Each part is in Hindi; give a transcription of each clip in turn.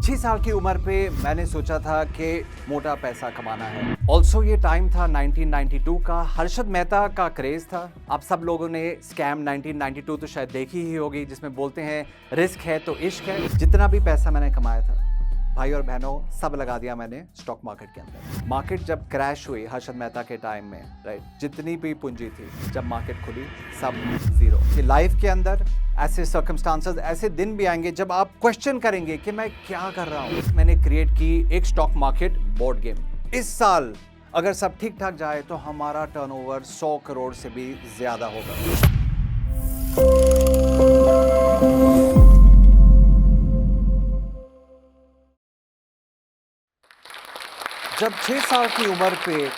6 साल की उम्र पे मैंने सोचा था कि मोटा पैसा कमाना है। ऑल्सो ये टाइम था 1992 का, हर्षद मेहता का क्रेज था। आप सब लोगों ने स्कैम 1992 तो शायद देखी ही होगी, जिसमें बोलते हैं रिस्क है तो इश्क है। जितना भी पैसा मैंने कमाया था, भाई और बहनों, सब लगा दिया मैंने स्टॉक मार्केट के अंदर। मार्केट जब क्रैश हुई हर्षद मेहता के टाइम में, राइट, जितनी भी पूंजी थी, जब मार्केट खुली सब जीरो। कि लाइफ के अंदर ऐसे सर्कमस्टांसेस, ऐसे दिन भी आएंगे जब आप क्वेश्चन करेंगे कि मैं क्या कर रहा हूं। मैंने क्रिएट की एक स्टॉक मार्केट बोर्ड गेम। इस साल अगर सब ठीक ठाक जाए तो हमारा टर्नओवर 100 करोड़ से भी ज्यादा होगा। जब 6 साल की उम्र पे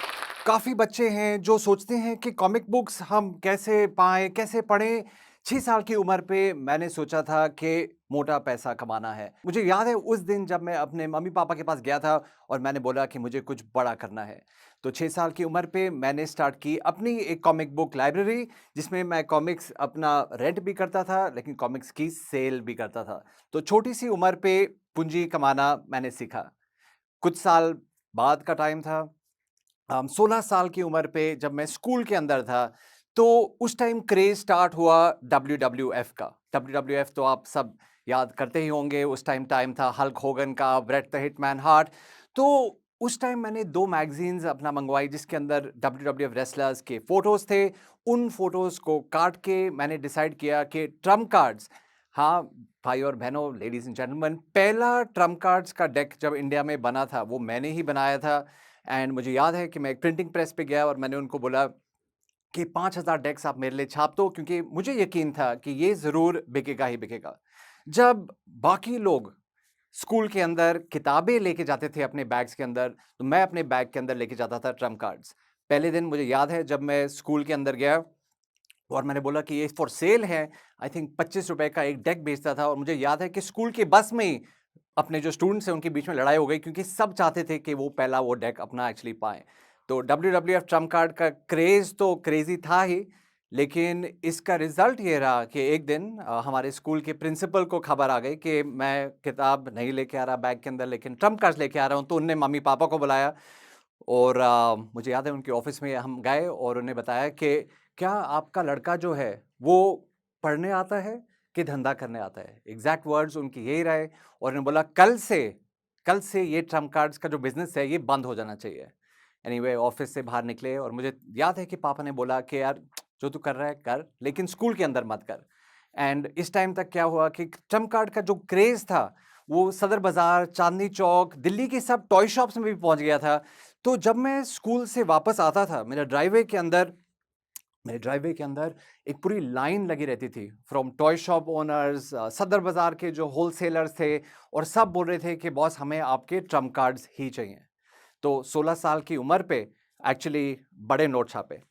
काफ़ी बच्चे हैं जो सोचते हैं कि कॉमिक बुक्स हम कैसे पाएँ, कैसे पढ़ें। 6 साल की उम्र पे मैंने सोचा था कि मोटा पैसा कमाना है। मुझे याद है उस दिन जब मैं अपने मम्मी-पापा के पास गया था और मैंने बोला कि मुझे कुछ बड़ा करना है। तो 6 साल की उम्र पे मैंने स्टार्ट की अपनी एक कॉमिक बुक लाइब्रेरी, जिसमें मैं कॉमिक्स अपना रेंट भी करता था, लेकिन कॉमिक्स की सेल भी करता था। तो छोटी-सी उम्र पे पूँजी कमाना मैंने सीखा। कुछ साल बाद का टाइम था, 16 साल की उम्र पे जब मैं स्कूल के अंदर था, तो उस टाइम क्रेज स्टार्ट हुआ डब्ल्यूडब्ल्यूएफ का। डब्ल्यूडब्ल्यूएफ तो आप सब याद करते ही होंगे। उस टाइम था हल्क होगन का, ब्रेट द हिटमैन हार्ट। तो उस टाइम मैंने 2 मैगज़ीन्स अपना मंगवाई जिसके अंदर डब्ल्यूडब्ल्यूएफ रेसलर्स के फ़ोटोज़ थे। उन फ़ोटोज़ को काट के मैंने डिसाइड किया कि ट्रम्प कार्ड्स, हाँ, भाई और बहनों, लेडीज़ एंड जेंटलमैन, पहला ट्रम्प कार्ड्स का डेक जब इंडिया में बना था, वो मैंने ही बनाया था। एंड मुझे याद है कि मैं एक प्रिंटिंग प्रेस पे गया और मैंने उनको बोला कि 5,000 डेक्स आप मेरे लिए छाप दो, क्योंकि मुझे यकीन था कि ये ज़रूर बिकेगा ही बिकेगा। जब बाकी लोग स्कूल के अंदर किताबें लेके जाते थे अपने बैग्स के अंदर, तो मैं अपने बैग के अंदर लेके जाता था ट्रम्प कार्ड्स। पहले दिन मुझे याद है जब मैं स्कूल के अंदर गया और मैंने बोला कि ये फॉर सेल है, आई थिंक ₹25 का एक डेक बेचता था। और मुझे याद है कि स्कूल की बस में ही अपने जो स्टूडेंट्स हैं उनके बीच में लड़ाई हो गई, क्योंकि सब चाहते थे कि वो पहला वो डेक अपना एक्चुअली पाएँ। तो डब्ल्यूडब्ल्यूएफ ट्रम्प कार्ड का क्रेज़ तो क्रेज़ी था ही, लेकिन इसका रिज़ल्ट ये रहा कि एक दिन हमारे स्कूल के प्रिंसिपल को खबर आ गई कि मैं किताब नहीं लेके आ रहा बैग के अंदर, लेकिन ट्रम्प कार्ड्स लेके आ रहा हूँ। तो उन्होंने मम्मी-पापा को बुलाया और मुझे याद है उनके ऑफ़िस में हम गए और उन्हें बताया कि क्या आपका लड़का जो है वो पढ़ने आता है कि धंधा करने आता है? एग्ज़ैक्ट वर्ड्स उनके यही रहे। और उन्होंने बोला कल से ये ट्रम्प कार्ड्स का जो बिज़नेस है ये बंद हो जाना चाहिए। एनीवे ऑफ़िस से बाहर निकले और मुझे याद है कि पापा ने बोला कि यार जो तू कर रहा है कर, लेकिन स्कूल के अंदर मत कर। एंड इस टाइम तक क्या हुआ कि ट्रम्प कार्ड का जो क्रेज़ था वो सदर बाज़ार, चांदनी चौक, दिल्ली की सब टॉय शॉप्स में भी पहुँच गया था। तो जब मैं स्कूल से वापस आता था, मेरे ड्राइववे के अंदर एक पूरी लाइन लगी रहती थी फ्रॉम टॉय शॉप ओनर्स, सदर बाज़ार के जो होलसेलर्स थे, और सब बोल रहे थे कि बॉस हमें आपके ट्रम्प कार्ड्स ही चाहिए। तो 16 साल की उम्र पे एक्चुअली बड़े नोट छापे।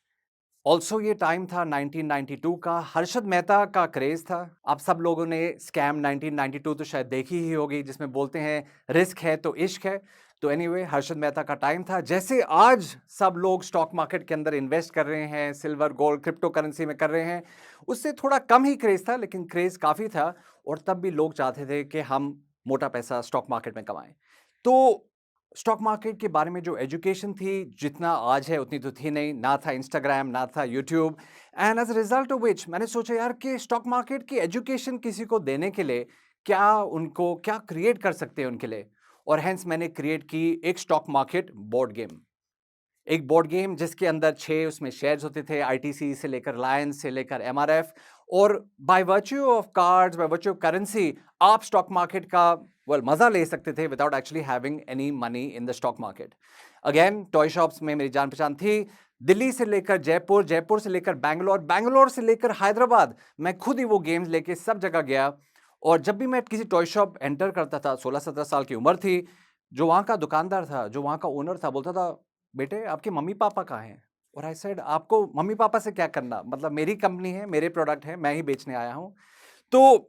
ऑल्सो ये टाइम था 1992 का, हर्षद मेहता का क्रेज था। आप सब लोगों ने स्कैम 1992 तो शायद देखी ही होगी, जिसमें बोलते हैं रिस्क है तो इश्क है। तो एनीवे हर्षद मेहता का टाइम था। जैसे आज सब लोग स्टॉक मार्केट के अंदर इन्वेस्ट कर रहे हैं, सिल्वर गोल्ड क्रिप्टो करेंसी में कर रहे हैं, उससे थोड़ा कम ही क्रेज था, लेकिन क्रेज काफ़ी था। और तब भी लोग चाहते थे कि हम मोटा पैसा स्टॉक मार्केट में कमाएं। तो स्टॉक मार्केट के बारे में जो एजुकेशन थी, जितना आज है उतनी तो थी नहीं, ना था इंस्टाग्राम, ना था YouTube. And as a result of which मैंने सोचा यार कि स्टॉक मार्केट की एजुकेशन किसी को देने के लिए उनको क्या क्रिएट कर सकते हैं उनके लिए। और हेंस मैंने क्रिएट की एक स्टॉक मार्केट बोर्ड गेम। एक बोर्ड गेम जिसके अंदर 6 उसमें शेयर्स होते थे, आईटीसी से लेकर रिलायंस से लेकर एमआरएफ। और by virtue of cards, by virtue of currency, आप स्टॉक मार्केट का मजा ले सकते थे without actually having any money in the stock market. Again toy shops में मेरी जान पहचान थी। दिल्ली से लेकर जयपुर, जयपुर से लेकर बैंगलोर, बैंगलोर से लेकर हैदराबाद, मैं खुद ही वो गेम्स लेके सब जगह गया। और जब भी मैं किसी टॉय शॉप एंटर करता था, 16-17 साल की उम्र थी, जो वहाँ का दुकानदार था, जो वहाँ का ओनर था, बोलता था, बेटे आपके मम्मी-पापा कहाँ हैं? और आई सेड आपको मम्मी-पापा से क्या करना? मतलब मेरी कंपनी है, मेरे प्रोडक्ट हैं, मैं ही बेचने आया हूँ। तो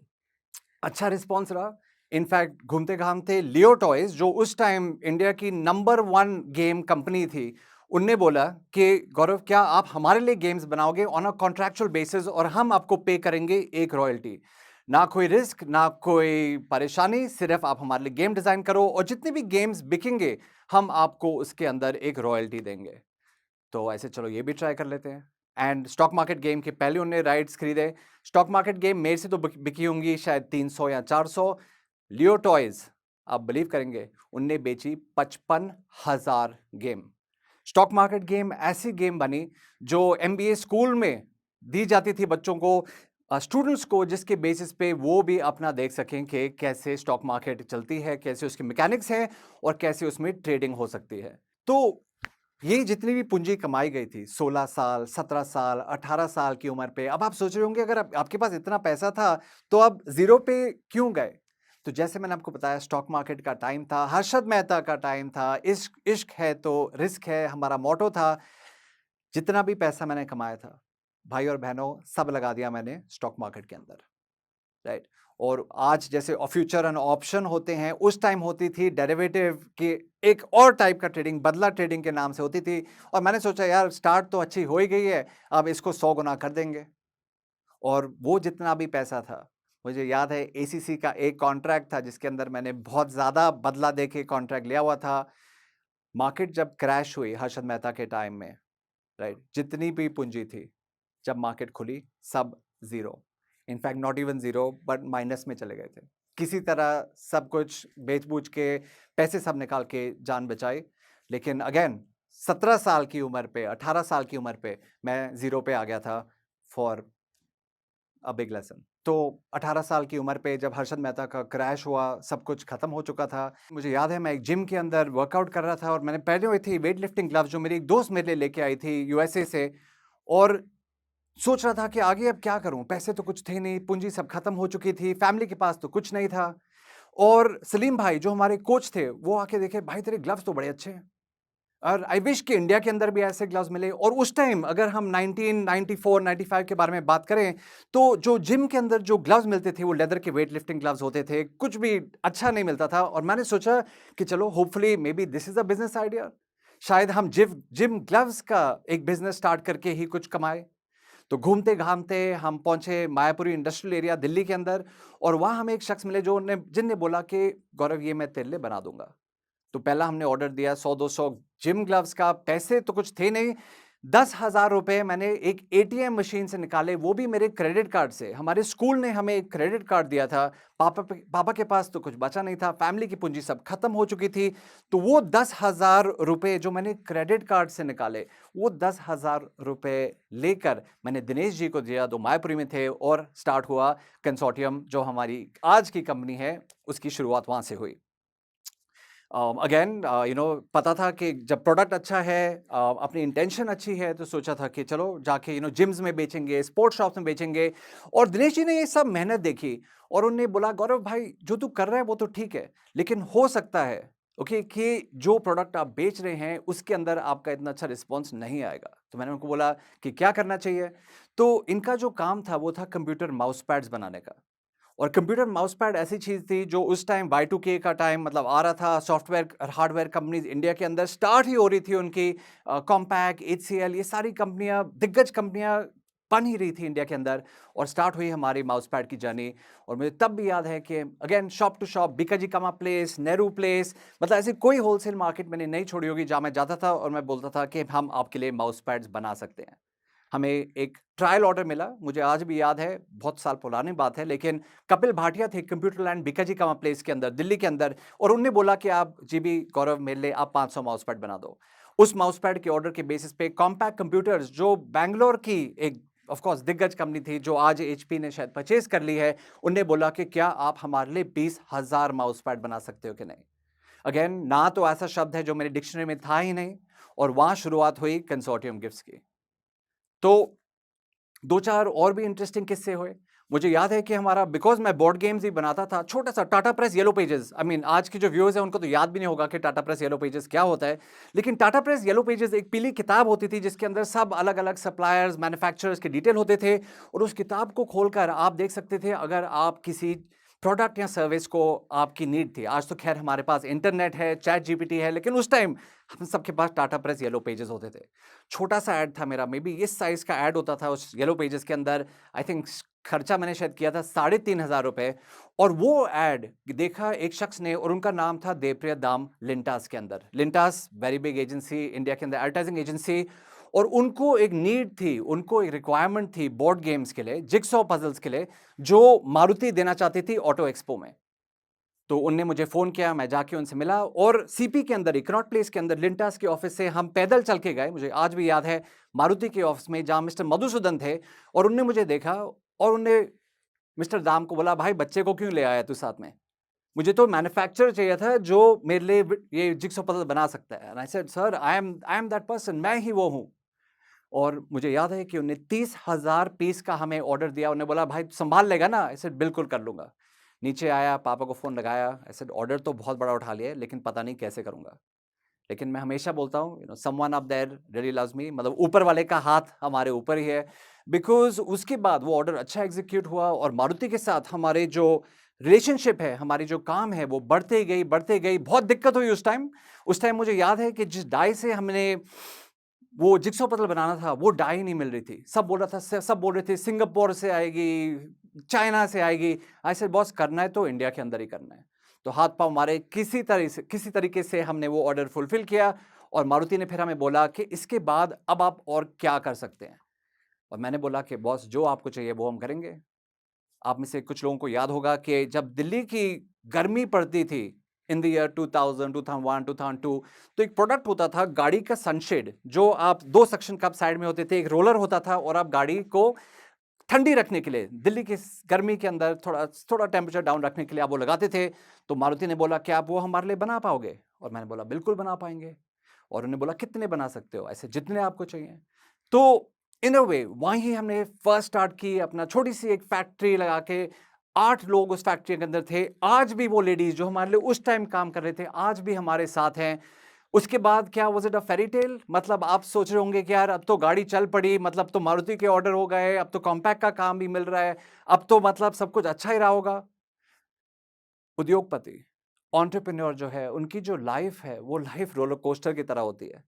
अच्छा रिस्पॉन्स रहा। इनफैक्ट घूमते-घामते लियो टॉयज़, जो उस टाइम इंडिया की नंबर 1 गेम कंपनी थी, उनने बोला कि गौरव क्या आप हमारे लिए गेम्स बनाओगे ऑन अ कॉन्ट्रैक्चुअल बेसिस और हम आपको पे करेंगे एक रॉयल्टी। ना कोई रिस्क, ना कोई परेशानी, सिर्फ आप हमारे लिए गेम डिज़ाइन करो और जितने भी गेम्स बिकेंगे, हम आपको उसके अंदर एक रॉयल्टी देंगे। तो ऐसे चलो ये भी ट्राई कर लेते हैं। एंड स्टॉक मार्केट गेम के पहले उन्होंने राइट्स खरीदे। स्टॉक मार्केट गेम मेरे से तो बिकी होंगी शायद 300 या 400। लियो टॉयज, आप बिलीव करेंगे, उनने बेची 55,000 गेम। स्टॉक मार्केट गेम ऐसी गेम बनी जो एमबीए स्कूल में दी जाती थी बच्चों को, स्टूडेंट्स को, जिसके बेसिस पे वो भी अपना देख सकें कि कैसे स्टॉक मार्केट चलती है, कैसे उसके मैकेनिक्स हैं और कैसे उसमें ट्रेडिंग हो सकती है। तो ये जितनी भी पूंजी कमाई गई थी 16 साल, 17 साल, 18 साल की उम्र पे, अब आप सोच रहे होंगे अगर आपके पास इतना पैसा था तो आप जीरो पे क्यों गए? तो जैसे मैंने आपको बताया, स्टॉक मार्केट का टाइम था, हर्षद मेहता का टाइम था, इश्क इश्क है तो रिस्क है हमारा मोटो था। जितना भी पैसा मैंने कमाया था, भाई और बहनों, सब लगा दिया मैंने स्टॉक मार्केट के अंदर, राइट? और आज जैसे फ्यूचर एंड ऑप्शन होते हैं, उस टाइम होती थी डेरिवेटिव की एक और टाइप का ट्रेडिंग, बदला ट्रेडिंग के नाम से होती थी। और मैंने सोचा यार स्टार्ट तो अच्छी हो ही गई है, अब इसको 100 गुना कर देंगे। और वो जितना भी पैसा था, मुझे याद है एसीसी का एक कॉन्ट्रैक्ट था जिसके अंदर मैंने बहुत ज्यादा बदला दे के कॉन्ट्रैक्ट लिया हुआ था। मार्केट जब क्रैश हुई हर्षद मेहता के टाइम में, राइट, जितनी भी पूंजी थी, जब मार्केट खुली सब zero, in fact not even zero but minus में चले गए थे। किसी तरह सब कुछ बेच बूझ के पैसे सब निकाल के जान बचाई। लेकिन अगेन 17 साल की उम्र पे, 18 साल की उम्र पे मैं जीरो पे आ गया था फॉर अ बिग लेसन। तो 18 साल की उम्र पे जब हर्षद मेहता का क्रैश हुआ, सब कुछ खत्म हो चुका था। मुझे याद है मैं एक जिम के अंदर वर्कआउट कर रहा था और मैंने पहने हुए थे वेट लिफ्टिंग ग्लव्स जो मेरी एक दोस्त मेरे लिए लेके आई थी यूएसए से। और सोच रहा था कि आगे अब क्या करूं, पैसे तो कुछ थे नहीं, पूंजी सब खत्म हो चुकी थी, फैमिली के पास तो कुछ नहीं था। और सलीम भाई जो हमारे कोच थे, वो आके देखे, भाई तेरे ग्लव्स तो बड़े अच्छे हैं और आई विश कि इंडिया के अंदर भी ऐसे ग्लव्स मिले। और उस टाइम अगर हम 1994 95 के बारे में बात करें, तो जो जिम के अंदर जो ग्लव्स मिलते थे वो लेदर के वेट लिफ्टिंग ग्लव्स होते थे, कुछ भी अच्छा नहीं मिलता था। और मैंने सोचा कि चलो hopefully may be this is a business idea, शायद हम जिम जिम ग्लव्स का एक बिजनेस स्टार्ट करके ही कुछ कमाए। तो घूमते घामते हम पहुंचे मायापुरी इंडस्ट्रियल एरिया दिल्ली के अंदर, और वहां हमें एक शख्स मिले जो जिनने बोला कि गौरव ये मैं तेरे लिए बना दूंगा। तो पहला हमने ऑर्डर दिया 100-200 जिम ग्लव्स का। पैसे तो कुछ थे नहीं, 10,000 रुपए मैंने एक एटीएम मशीन से निकाले, वो भी मेरे क्रेडिट कार्ड से। हमारे स्कूल ने हमें एक क्रेडिट कार्ड दिया था, पापा के पास तो कुछ बचा नहीं था, फैमिली की पूंजी सब खत्म हो चुकी थी। तो वो 10,000 रुपए जो मैंने क्रेडिट कार्ड से निकाले, वो 10,000 रुपए लेकर मैंने दिनेश जी को दिया, जो मायापुरी में थे, और स्टार्ट हुआ कंसोर्टियम, जो हमारी आज की कंपनी है, उसकी शुरुआत वहां से हुई। अगेन पता था कि जब प्रोडक्ट अच्छा है, अपनी इंटेंशन अच्छी है, तो सोचा था कि चलो जाके जिम्स में बेचेंगे, स्पोर्ट्स शॉप्स में बेचेंगे। और दिनेश जी ने ये सब मेहनत देखी और उन्होंने बोला, गौरव भाई जो तू कर रहा है वो तो ठीक है, लेकिन हो सकता है ओके कि जो प्रोडक्ट आप बेच रहे हैं उसके अंदर आपका इतना अच्छा रिस्पॉन्स नहीं आएगा। तो मैंने उनको बोला कि क्या करना चाहिए। तो इनका जो काम था वो था कंप्यूटर माउस पैड्स बनाने का। और कंप्यूटर माउस पैड ऐसी चीज थी जो उस टाइम Y2K का टाइम मतलब आ रहा था, सॉफ्टवेयर हार्डवेयर कंपनीज इंडिया के अंदर स्टार्ट ही हो रही थी उनकी। कॉम्पैक, HCL, ये सारी कंपनियां, दिग्गज कंपनियां बन ही रही थी इंडिया के अंदर। और स्टार्ट हुई हमारी माउस पैड की जर्नी। और मुझे तब भी याद है कि again shop to shop, Bhikaji Cama place, Nehru place, मतलब ऐसी कोई होलसेल मार्केट मैंने नहीं छोड़ी होगी जहां मैं जाता था और मैं बोलता था कि हम आपके लिए माउस पैड्स बना सकते हैं। हमें एक ट्रायल ऑर्डर मिला, मुझे आज भी याद है, बहुत साल पुरानी बात है, लेकिन कपिल भाटिया थे computer land Bikaji Cama place के अंदर, दिल्ली के अंदर, और उन्होंने बोला कि आप जीबी गौरव मेरे लिए आप 500 माउस पैड बना दो। उस माउस पैड के ऑर्डर के बेसिस पे कॉम्पैक्ट कंप्यूटर्स, जो बैंगलोर की एक ऑफ कोर्स दिग्गज कंपनी थी, जो आज एचपी ने शायद परचेज कर ली है, उन्हें बोला कि क्या आप हमारे लिए 20,000 माउस पैड बना सकते हो कि नहीं। अगेन ना तो ऐसा शब्द है जो मेरी डिक्शनरी में था ही नहीं। और वहां शुरुआत हुई कंसोर्टियम गिफ्ट्स की। तो दो चार और भी इंटरेस्टिंग किस्से हुए। मुझे याद है कि हमारा, बिकॉज मैं बोर्ड गेम्स ही बनाता था, छोटा सा Tata press yellow pages, I mean आज के जो व्यूअर्स हैं उनको तो याद भी नहीं होगा कि टाटा प्रेस येलो पेजेस क्या होता है। लेकिन टाटा प्रेस येलो पेजेस एक पीली किताब होती थी जिसके अंदर सब अलग अलग सप्लायर्स, मैन्युफैक्चरर्स के डिटेल होते थे। और उस किताब को खोलकर आप देख सकते थे अगर आप किसी प्रोडक्ट या सर्विस को आपकी नीड थी। आज तो खैर हमारे पास इंटरनेट है, चैट जीपीटी है, लेकिन उस टाइम हम सबके पास टाटा प्रेस येलो पेजेस होते थे। छोटा सा ऐड था मेरा, मे बी इस साइज का ऐड होता था उस येलो पेजेस के अंदर। आई थिंक खर्चा मैंने शायद किया था ₹3,500 और वो ऐड देखा एक शख्स ने और उनका नाम था देवप्रिया दाम लिंटास के अंदर। Lintas very big agency India के अंदर एडवर्टाइजिंग एजेंसी और उनको एक नीड थी, उनको एक रिक्वायरमेंट थी बोर्ड गेम्स के लिए, जिगसॉ पजल्स के लिए जो मारुति देना चाहती थी ऑटो एक्सपो में। तो उनने मुझे फ़ोन किया, मैं जाके उनसे मिला और सीपी के अंदर ही कनॉट प्लेस के अंदर लिंटास के ऑफिस से हम पैदल चल के गए। मुझे आज भी याद है मारुति के ऑफिस में जहाँ मिस्टर मधुसूदन थे और उनने मुझे देखा और उनने मिस्टर दाम को बोला, भाई बच्चे को क्यों ले आया तू साथ में? मुझे तो मैन्युफैक्चरर चाहिए था जो मेरे लिए ये जिगसॉ पजल बना सकता है। And I said sir I am that person, मैं ही वो हूँ। और मुझे याद है कि उन्होंने 30,000 पीस का हमें ऑर्डर दिया। उन्होंने बोला भाई संभाल लेगा ना? आई सेड बिल्कुल कर लूँगा। नीचे आया, पापा को फ़ोन लगाया। आई सेड ऑर्डर तो बहुत बड़ा उठा लिया है, लेकिन पता नहीं कैसे करूँगा। लेकिन मैं हमेशा बोलता हूँ someone up there really loves me, मतलब ऊपर वाले का हाथ हमारे ऊपर ही है। बिकॉज़ उसके बाद वो ऑर्डर अच्छा एग्ज़ीक्यूट हुआ और मारुति के साथ हमारे जो रिलेशनशिप है, हमारी जो काम है वो बढ़ते गई, बढ़ते गई। बहुत दिक्कत हुई उस टाइम। उस टाइम मुझे याद है कि जिस डाई से हमने वो जिगसॉ पजल बनाना था, वो डाई नहीं मिल रही थी। सब बोल रहा था, सब बोल रहे थे सिंगापुर से आएगी, चाइना से आएगी। आई सेड बॉस करना है तो इंडिया के अंदर ही करना है। तो हाथ-पाँव मारे, किसी तरीके से हमने वो ऑर्डर फुलफिल किया और मारुति ने फिर हमें बोला कि इसके बाद अब आप और क्या कर सकते हैं? और मैंने बोला कि बॉस जो आपको चाहिए वो हम करेंगे। आप में से कुछ लोगों को याद होगा कि जब दिल्ली की गर्मी पड़ती थी इन द ईयर 2000, 2001, 2002, तो एक प्रोडक्ट होता था गाड़ी का सनशेड, जो आप 2 सक्शन कप साइड में होते थे, एक रोलर होता था और आप गाड़ी को ठंडी रखने के लिए, दिल्ली की गर्मी के अंदर थोड़ा थोड़ा टेम्परेचर डाउन रखने के लिए आप वो लगाते थे। तो मारुति ने बोला, क्या आप वो हमारे लिए बना पाओगे? और मैंने बोला, बिल्कुल बना पाएंगे। और उन्होंने बोला, कितने बना सकते हो? ऐसे जितने आपको चाहिए। तो इन अ वे वहीं हमने फर्स्ट स्टार्ट की, अपना छोटी सी एक फैक्ट्री लगा के। 8 लोग उस फैक्ट्री के अंदर थे। आज भी वो लेडीज जो हमारे लिए उस टाइम काम कर रहे थे, आज भी हमारे साथ हैं। उसके बाद क्या was it a fairy tale? मतलब आप सोच रहे होंगे कि यार अब तो गाड़ी चल पड़ी, मतलब तो मारुति के ऑर्डर हो गए, अब तो कॉम्पैक्ट का काम भी मिल रहा है, अब तो मतलब सब कुछ अच्छा ही रहा होगा। उद्योगपति, एंटरप्रेन्योर जो है, उनकी जो लाइफ है, वो लाइफ रोलर कोस्टर की तरह होती है।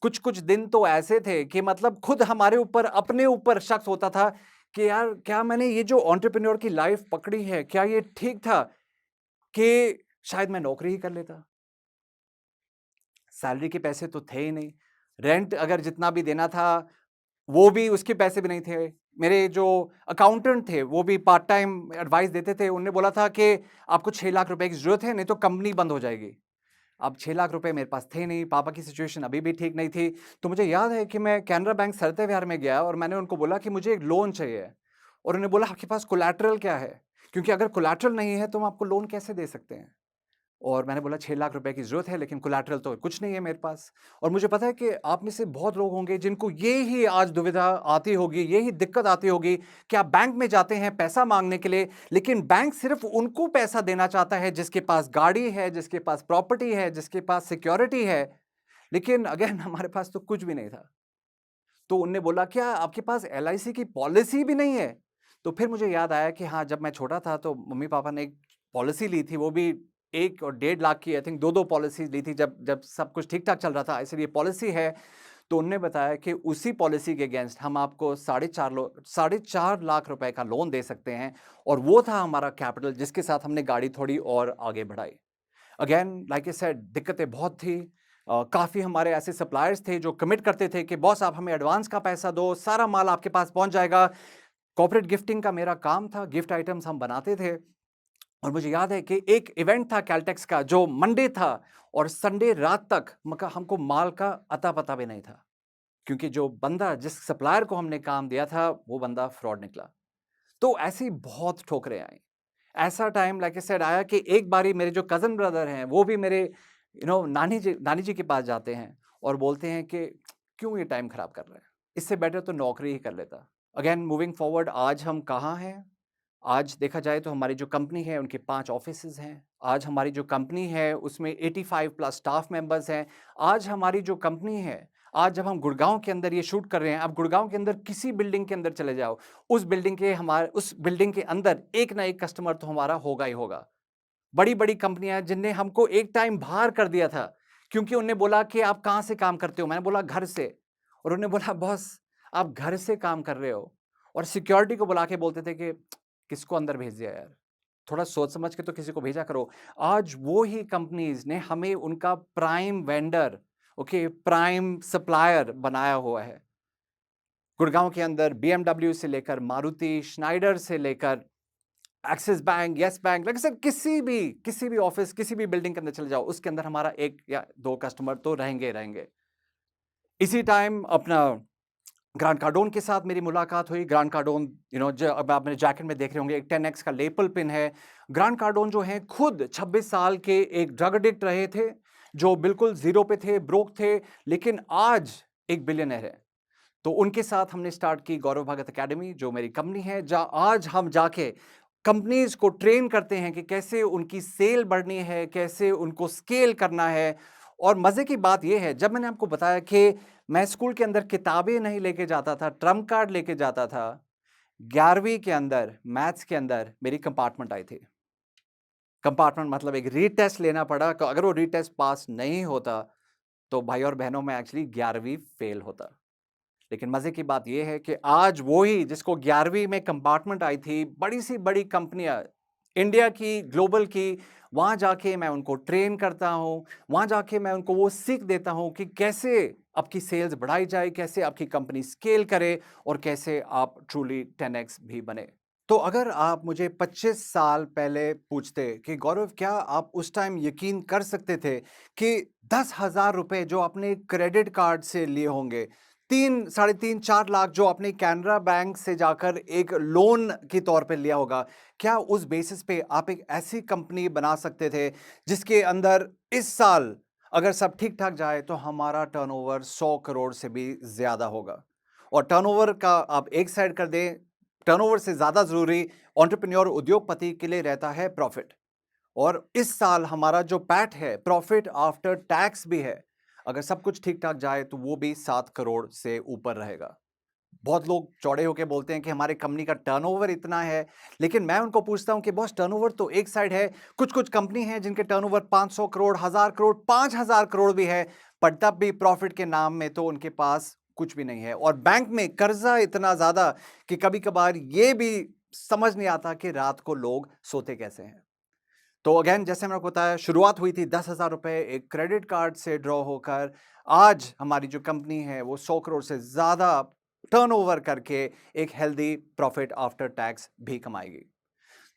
कुछ-कुछ दिन तो ऐसे थे कि मतलब खुद हमारे ऊपर, अपने ऊपर शक होता था कि यार क्या मैंने ये जो एंटरप्रेन्योर की लाइफ पकड़ी है, क्या ये ठीक था कि शायद मैं नौकरी ही कर लेता? सैलरी के पैसे तो थे ही नहीं। रेंट अगर जितना भी देना था, वो भी उसके पैसे भी नहीं थे। मेरे जो अकाउंटेंट थे, वो भी पार्ट टाइम एडवाइस देते थे। उन्होंने बोला था कि आपको 6 लाख रुपए की ज़रूरत है, नहीं तो कंपनी बंद हो जाएगी। अब 6 लाख रुपए मेरे पास थे नहीं, पापा की सिचुएशन अभी भी ठीक नहीं थी। तो मुझे याद है कि मैं कैनरा बैंक सरते विहार में गया और मैंने उनको बोला कि मुझे एक लोन चाहिए। और उन्होंने बोला, आपके पास कोलैटरल क्या है? क्योंकि अगर कोलैटरल नहीं है तो हम आपको लोन कैसे दे सकते हैं? और मैंने बोला 6 लाख रुपए की ज़रूरत है, लेकिन कोलैटरल तो कुछ नहीं है मेरे पास। और मुझे पता है कि आप में से बहुत लोग होंगे जिनको ये ही आज दुविधा आती होगी, यही दिक्कत आती होगी कि आप बैंक में जाते हैं पैसा माँगने के लिए, लेकिन बैंक सिर्फ़ उनको पैसा देना चाहता है जिसके पास गाड़ी है, जिसके पास प्रॉपर्टी है, जिसके पास सिक्योरिटी है। लेकिन अगेन हमारे पास तो कुछ भी नहीं था। तो उन्होंने बोला, क्या आपके पास एलआईसी की पॉलिसी भी नहीं है? तो फिर मुझे याद आया कि हाँ, जब मैं छोटा था तो मम्मी-पापा ने एक पॉलिसी ली थी, वो भी 1 और 1.5 लाख की, आई थिंक 2-2 पॉलिसीज़ ली थी जब जब सब कुछ ठीक-ठाक चल रहा था, इसलिए पॉलिसी है। तो उन्होंने बताया कि उसी पॉलिसी के अगेंस्ट हम आपको 4.5 लाख रुपए का लोन दे सकते हैं और वो था हमारा कैपिटल जिसके साथ हमने गाड़ी थोड़ी और आगे बढ़ाई। अगेन लाइक आई सेड दिक्कतें बहुत थी। काफ़ी हमारे ऐसे सप्लायर्स थे जो कमिट करते थे कि बॉस आप हमें एडवांस का पैसा दो, सारा माल आपके पास पहुंच जाएगा। कॉर्पोरेट गिफ्टिंग का मेरा काम था, गिफ्ट आइटम्स हम बनाते थे। और मुझे याद है कि एक इवेंट था कैलटेक्स का जो मंडे था और संडे रात तक मका हमको माल का अता पता भी नहीं था, क्योंकि जो बंदा जिस सप्लायर को हमने काम दिया था वो बंदा फ्रॉड निकला। तो ऐसी बहुत ठोकरें आई। ऐसा टाइम लाइक आई सेड आया कि एक बारी मेरे जो कज़न ब्रदर हैं, वो भी मेरे नानी जी के पास जाते हैं और बोलते हैं कि क्यों ये टाइम खराब कर रहा है? इससे बेटर तो नौकरी ही कर लेता। अगेन मूविंग फॉरवर्ड आज हम कहाँ हैं? आज देखा जाए तो हमारी जो कंपनी है उनके 5 ऑफिसेज़ हैं। आज हमारी जो कंपनी है उसमें 85 प्लस स्टाफ मेंबर्स हैं। आज हमारी जो कंपनी है, आज जब हम गुड़गाँव के अंदर ये शूट कर रहे हैं, आप गुड़गाँव के अंदर किसी बिल्डिंग के अंदर चले जाओ, उस बिल्डिंग के अंदर एक ना एक कस्टमर तो हमारा होगा ही होगा। बड़ी-बड़ी कंपनियाँ जिनने हमको एक टाइम बाहर कर दिया था, क्योंकि उन्होंने बोला कि आप कहाँ से काम करते हो? मैंने बोला घर से। और उन्होंने बोला बॉस आप घर से काम कर रहे हो और सिक्योरिटी को बुला के बोलते थे कि किसको अंदर भेज दिया यार, थोड़ा सोच समझ के तो किसी को भेजा करो। आज वो ही कंपनीज़ ने हमें उनका prime vendor, okay, prime supplier बनाया हुआ है। गुड़गांव के अंदर बीएमडब्ल्यू से लेकर मारुति, श्नाइडर से लेकर axis bank, yes bank, like sir किसी भी ऑफिस, किसी भी बिल्डिंग के अंदर चले जाओ, उसके अंदर हमारा 1 या 2 कस्टमर तो रहेंगे। इसी टाइम अपना ग्रांट कार्डोन के साथ मेरी मुलाकात हुई। ग्रांट कार्डोन, जो अब आप मेरे जैकेट में देख रहे होंगे, एक 10x का लेपल पिन है। ग्रांट कार्डोन जो है खुद 26 साल के एक ड्रग एडिक्ट रहे थे, जो बिल्कुल ज़ीरो पे थे, ब्रोक थे, लेकिन आज एक बिलियनर है। तो उनके साथ हमने स्टार्ट की गौरव भगत अकेडमी, जो मेरी कंपनी है, जहां आज हम जाके कंपनीज को ट्रेन करते हैं कि कैसे उनकी सेल बढ़नी है, कैसे उनको स्केल करना है। और मजे की बात यह है, जब मैंने आपको बताया कि मैं स्कूल के अंदर किताबें नहीं लेके जाता था, ट्रम्प कार्ड लेके जाता था, 11वीं के अंदर मैथ्स के अंदर मेरी कंपार्टमेंट आई थी। कंपार्टमेंट मतलब एक रीटेस्ट लेना पड़ा, अगर वो रीटेस्ट पास नहीं होता तो भाई और बहनों में एक्चुअली 11वीं फेल होता। लेकिन मजे की बात यह है कि आज वो ही जिसको 11वीं में कंपार्टमेंट आई थी, बड़ी सी बड़ी कंपनियां, इंडिया की, ग्लोबल की, वहां जाके मैं उनको ट्रेन करता हूं, वहां जाके मैं उनको वो सीख देता हूं कि कैसे आपकी सेल्स बढ़ाई जाए, कैसे आपकी कंपनी स्केल करे और कैसे आप ट्रूली 10x भी बने। तो अगर आप मुझे 25 साल पहले पूछते कि गौरव, क्या आप उस टाइम यकीन कर सकते थे कि 10,000 रुपए जो आपने क्रेडिट कार्ड से लिए होंगे, 3, साढ़े 3, 4 लाख जो आपने कैनरा बैंक से जाकर एक लोन के तौर पे लिया होगा, क्या उस बेसिस पे आप एक ऐसी कंपनी बना सकते थे जिसके अंदर इस साल अगर सब ठीक ठाक जाए तो हमारा टर्नओवर 100 करोड़ से भी ज्यादा होगा। और टर्नओवर का आप एक साइड कर दें, टर्नओवर से ज्यादा जरूरी एंटरप्रेन्योर, उद्योगपति के लिए रहता है प्रॉफिट। और इस साल हमारा जो पैट है, प्रॉफिट आफ्टर टैक्स भी है, अगर सब कुछ ठीक ठाक जाए तो वो भी 7 करोड़ से ऊपर रहेगा। बहुत लोग चौड़े होकर बोलते हैं कि हमारे कंपनी का टर्नओवर इतना है, लेकिन मैं उनको पूछता हूं कि बॉस, टर्नओवर तो एक साइड है, कुछ कुछ कंपनी है जिनके टर्नओवर 500 करोड़, 1000 करोड़, 5000 करोड़ भी है, पर तब भी प्रॉफिट के नाम में तो उनके पास कुछ भी नहीं है। और बैंक में कर्जा इतना ज्यादा कि कभी कभार ये भी समझ नहीं आता कि रात को लोग सोते कैसे हैं। तो अगेन, जैसे मैंने आपको बताया, शुरुआत हुई थी 10,000 रुपए एक क्रेडिट कार्ड से ड्रॉ होकर। आज हमारी जो कंपनी है वो 100 करोड़ से ज्यादा टर्नओवर करके एक हेल्दी प्रॉफिट आफ्टर टैक्स भी कमाएगी।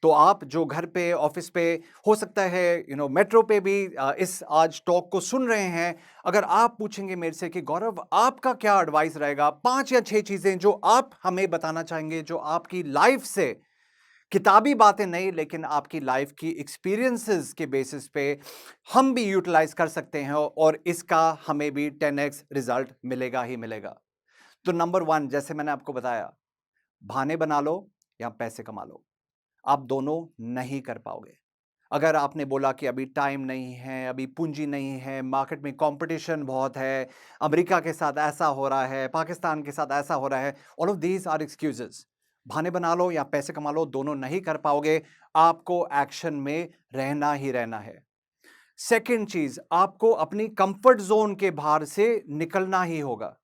तो आप जो घर पे, ऑफिस पे, हो सकता है मेट्रो पे भी इस आज टॉक को सुन रहे हैं, अगर आप पूछेंगे मेरे से कि गौरव, आपका क्या एडवाइस रहेगा, 5 या 6 चीजें जो आप हमें बताना चाहेंगे, जो आपकी लाइफ से, किताबी बातें नहीं, लेकिन आपकी लाइफ की एक्सपीरियंसेस के बेसिस पे हम भी यूटिलाइज कर सकते हैं और इसका हमें भी 10x रिजल्ट मिलेगा ही मिलेगा। तो नंबर 1, जैसे मैंने आपको बताया, बहाने बना लो या पैसे कमा लो, आप दोनों नहीं कर पाओगे। अगर आपने बोला कि अभी टाइम नहीं है, अभी पूंजी नहीं है, मार्केट में कंपटीशन बहुत है, अमेरिका के साथ ऐसा हो रहा है, पाकिस्तान के साथ ऐसा हो रहा है, all of these are excuses. बहाने बना लो या पैसे कमा लो, दोनों नहीं कर पाओगे। आपको एक्शन में रहना ही रहना है। सेकंड चीज, आपको अपनी कंफर्ट जोन के बाहर से निकलना ही होगा।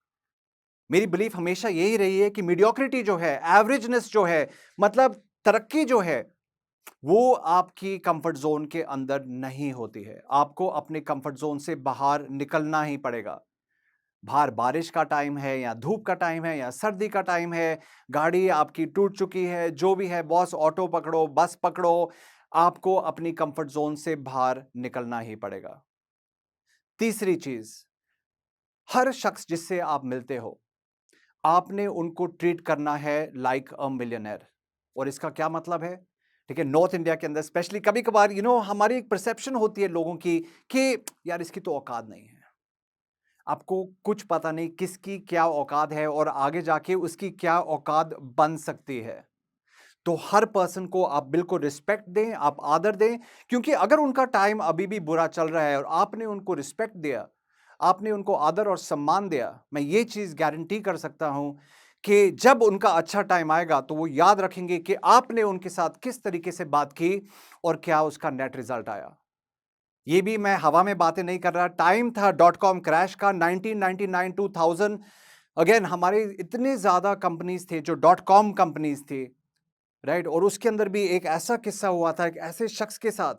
मेरी बिलीफ हमेशा यही रही है कि मीडियोक्रिटी जो है, एवरेजनेस जो है, मतलब तरक्की जो है, वो आपकी कंफर्ट जोन के अंदर नहीं होती है। आपको अपने कंफर्ट जोन से बाहर निकलना ही पड़ेगा। बाहर बारिश का टाइम है या धूप का टाइम है या सर्दी का टाइम है, गाड़ी आपकी टूट चुकी है, जो भी है, बॉस, ऑटो पकड़ो, बस पकड़ो, आपको अपनी कंफर्ट जोन से बाहर निकलना ही पड़ेगा। तीसरी चीज, हर शख्स जिससे आप मिलते हो, आपने उनको ट्रीट करना है लाइक अ मिलियनेयर। और इसका क्या मतलब है? ठीक है, नॉर्थ इंडिया के अंदर स्पेशली कभी कभार हमारी एक परसेप्शन होती है लोगों की कि यार इसकी तो औकात नहीं है। आपको कुछ पता नहीं किसकी क्या औकात है और आगे जाके उसकी क्या औकात बन सकती है। तो हर पर्सन को आप बिल्कुल रिस्पेक्ट दें, आप आदर दें, क्योंकि अगर उनका टाइम अभी भी बुरा चल रहा है और आपने उनको रिस्पेक्ट दिया, आपने उनको आदर और सम्मान दिया, मैं ये चीज गारंटी कर सकता हूं कि जब उनका अच्छा टाइम आएगा तो वो याद रखेंगे कि आपने उनके साथ किस तरीके से बात की और क्या उसका नेट रिजल्ट आया। ये भी मैं हवा में बातें नहीं कर रहा, टाइम था डॉट कॉम क्रैश का, 1999 2000, अगेन हमारे इतने ज़्यादा कंपनीज़ थे जो डॉट कॉम कंपनीज़ थी, राइट? और उसके अंदर भी एक ऐसा किस्सा हुआ था एक ऐसे शख्स के साथ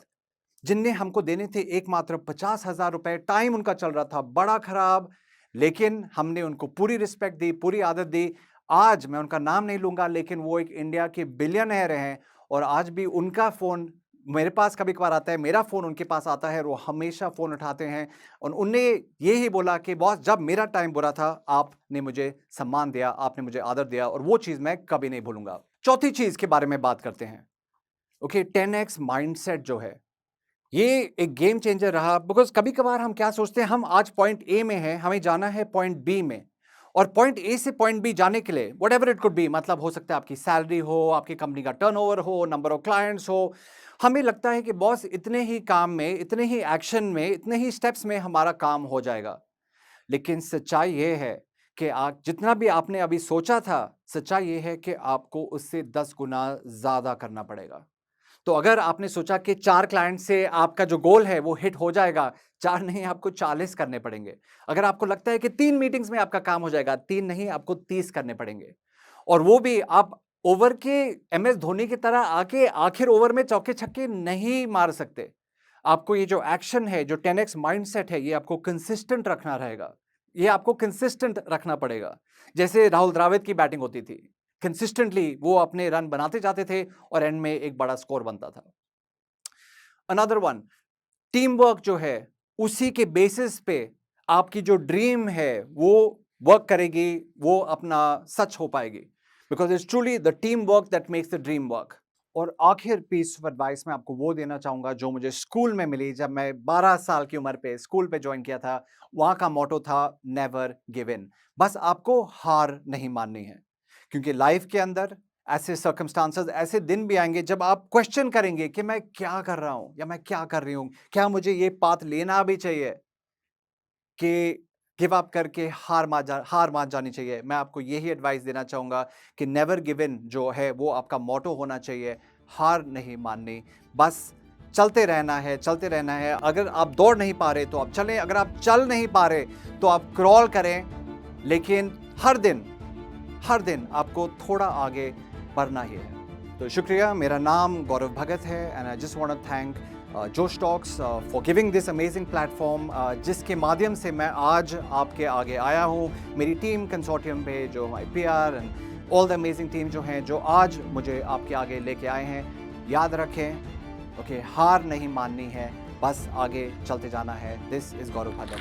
जिनने हमको देने थे एकमात्र 50,000 रुपए, टाइम उनका चल रहा था बड़ा खराब, लेकिन हमने उनको पूरी रिस्पेक्ट दी, पूरी आदत दी। आज मैं उनका नाम नहीं लूँगा, लेकिन वो एक इंडिया के बिलियनेयर हैं और आज भी उनका फ़ोन मेरे पास कभी-कभार आता है, मेरा फ़ोन उनके पास आता है और वो हमेशा फ़ोन उठाते हैं और उनने ये ही बोला कि बॉस जब मेरा टाइम बुरा था, आपने मुझे सम्मान दिया, आपने मुझे आदर दिया और वो चीज़ मैं कभी नहीं भूलूँगा। चौथी चीज़ के बारे में बात करते हैं। ओके, 10x माइंडसेट जो है ये एक गेम चेंजर रहा बिकॉज़ कभी-कभार हम क्या सोचते हैं हम आज पॉइंट ए में हैं, हमें जाना है पॉइंट बी में और पॉइंट ए से पॉइंट बी जाने के लिए व्हाटएवर इट कुड बी मतलब हो सकता है आपकी सैलरी हो, आपकी कंपनी का टर्नओवर हो, नंबर ऑफ क्लाइंट्स हो। हमें लगता है कि बॉस इतने ही काम में, इतने ही एक्शन में, इतने ही स्टेप्स में हमारा काम हो जाएगा। लेकिन सच्चाई ये है कि आप जितना भी आपने अभी सोचा था, सच्चाई ये है कि आपको उससे 10 गुना ज़्यादा करना पड़ेगा। तो अगर आपने सोचा कि 4 क्लाइंट से आपका जो गोल है वो हिट हो जाएगा, 4 नहीं आपको 40 करने पड़ेंगे। अगर आपको लगता है कि 3 मीटिंग्स में आपका काम हो जाएगा, 3 नहीं आपको 30 करने पड़ेंगे। और वो भी आप ओवर के एमएस धोनी की तरह आके आखिर ओवर में चौके-छक्के नहीं मार सकते। आपको ये जो एक्शन है, जो 10x माइंडसेट है, ये आपको कंसिस्टेंट रखना रहेगा। ये आपको कंसिस्टेंट रखना पड़ेगा। जैसे राहुल द्रविड़ की बैटिंग होती थी। कंसिस्टेंटली वो अपने रन बनाते जाते थे और एंड में एक बड़ा स्कोर बनता था। अनदर वन, टीम वर्क जो है, उसी के बेसिस पे आपकी जो ड्रीम है, वो वर्क करेगी, वो अपना सच हो पाएगी। Because it's truly the team work that makes the dream work. और आखिर पीस ऑफ एडवाइस मैं आपको वो देना चाहूँगा जो मुझे स्कूल में मिली जब मैं 12 साल की उम्र पे स्कूल पे जॉइन किया था। वहाँ का मोटो था नेवर गिव इन। बस आपको हार नहीं माननी है। क्योंकि लाइफ के अंदर ऐसे सर्कमस्टांसेस ऐसे दिन भी आएँगे जब आप क्वेश्चन करेंगे कि मैं क्या कर रहा हूँ या मैं क्या कर रही हूँ? क्या मुझे ये पाथ लेना भी चाहिए? कि गिव अप करके हार मान जानी चाहिए। मैं आपको यही एडवाइस देना चाहूँगा कि नेवर गिव इन जो है वो आपका मोटो होना चाहिए, हार नहीं माननी। बस चलते रहना है, चलते रहना है। अगर आप दौड़ नहीं पा रहे तो आप चलें, अगर आप चल नहीं पा रहे तो आप क्रॉल करें, लेकिन हर दिन आपको थोड़ा आगे बढ़ना ही है। तो शुक्रिया, मेरा नाम गौरव भगत है and I just want to thank Josh talks for giving this amazing platform जिसके माध्यम से मैं आज आपके आगे आया हूँ। मेरी टीम कंसोर्टियम पे जो हमारी PR and all the amazing team जो हैं जो आज मुझे आपके आगे लेके आए हैं। याद रखें, ओके, हार नहीं माननी है, बस आगे चलते जाना है। This is Gaurav Bhagat.